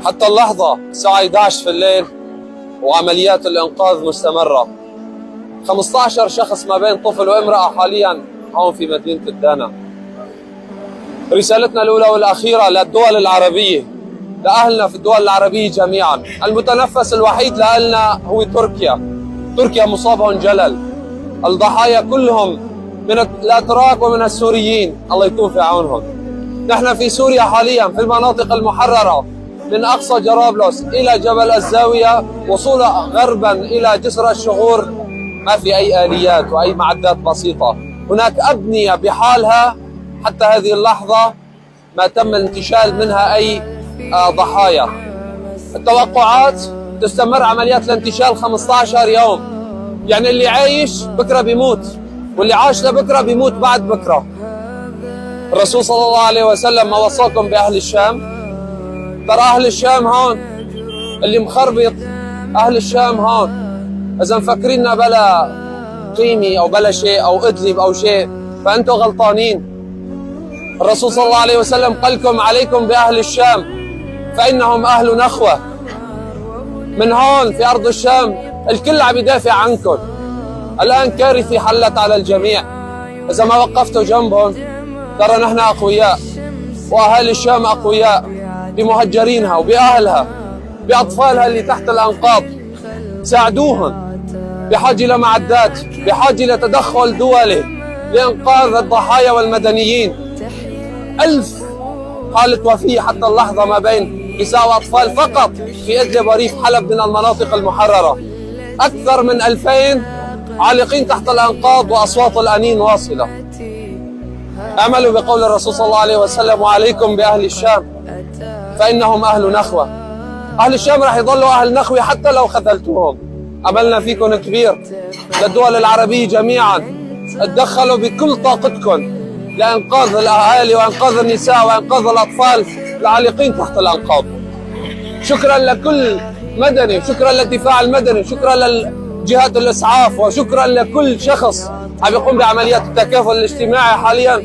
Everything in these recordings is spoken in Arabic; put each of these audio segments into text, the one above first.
حتى اللحظة الساعة 11 في الليل وعمليات الإنقاذ مستمرة. 15 شخص ما بين طفل وامرأة حاليا هون في مدينة الدانا. رسالتنا الأولى والأخيرة للدول العربية، لأهلنا في الدول العربية جميعا. المتنفس الوحيد لأهلنا هو تركيا. تركيا مصابهم جلل، الضحايا كلهم من الأتراك ومن السوريين، الله يكون في عونهم. نحن في سوريا حاليا في المناطق المحررة من أقصى جرابلس إلى جبل الزاوية، وصولا غربا إلى جسر الشغور ما في أي آليات وأي معدات بسيطة. هناك أبنية بحالها حتى هذه اللحظة ما تم الانتشال منها أي ضحايا. التوقعات تستمر عمليات الانتشال 15 يوم، يعني اللي عايش بكرة بيموت، واللي عاش لبكرة بيموت بعد بكرة. الرسول صلى الله عليه وسلم ما وصاكم بأهل الشام؟ ترى أهل الشام هون، اللي مخربط أهل الشام هون. إذا مفكريننا بلا قيمة أو بلا شيء أو إدلب أو شيء فأنتم غلطانين. الرسول صلى الله عليه وسلم قال لكم عليكم بأهل الشام فإنهم أهل نخوة. من هون في أرض الشام الكل عم يدافع عنكم. الآن كارثة حلت على الجميع. إذا ما وقفتوا جنبهم ترى نحن أقوياء، وأهل الشام أقوياء بمهجرينها وبأهلها بأطفالها اللي تحت الأنقاض. ساعدوهم، بحاجة لمعدات، بحاجة لتدخل دولي لإنقاذ الضحايا والمدنيين. 1000 حالة وفاة حتى اللحظة ما بين نساء وأطفال فقط في إدلب وريف حلب من المناطق المحررة. أكثر من 2000 عالقين تحت الأنقاض وأصوات الأنين واصلة. أعملوا بقول الرسول صلى الله عليه وسلم وعليكم بأهل الشام فإنهم أهل نخوة. أهل الشام راح يظلوا أهل نخوة حتى لو خذلتوهم. أملنا فيكم كبير. للدول العربية جميعا اتدخلوا بكل طاقتكم لإنقاذ الأهالي وإنقاذ النساء وإنقاذ الأطفال العالقين تحت الأنقاض. شكرا لكل مدني، شكرا للدفاع المدني، شكرا للجهات الإسعاف، وشكرا لكل شخص عم يقوم بعمليات التكافل الاجتماعي حاليا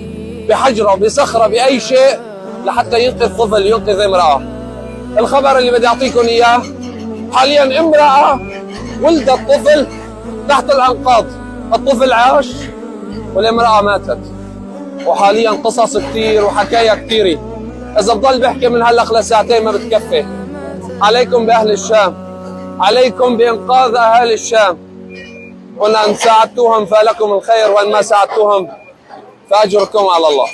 بحجرة بصخرة بأي شيء لحتى ينقذ طفل ينقذ امرأة. الخبر اللي بدي أعطيكم إياه حاليا امرأة ولدت طفل تحت الأنقاض. الطفل عاش والامرأة ماتت. وحاليا قصص كثير وحكايا كثيرة، إذا بضل بحكي من هلق لساعتين ما بتكفي. عليكم بأهل الشام، عليكم بإنقاذ أهالي الشام. قلنا إن ساعدتوهم فلكم الخير، وإن ما ساعدتوهم فأجركم على الله.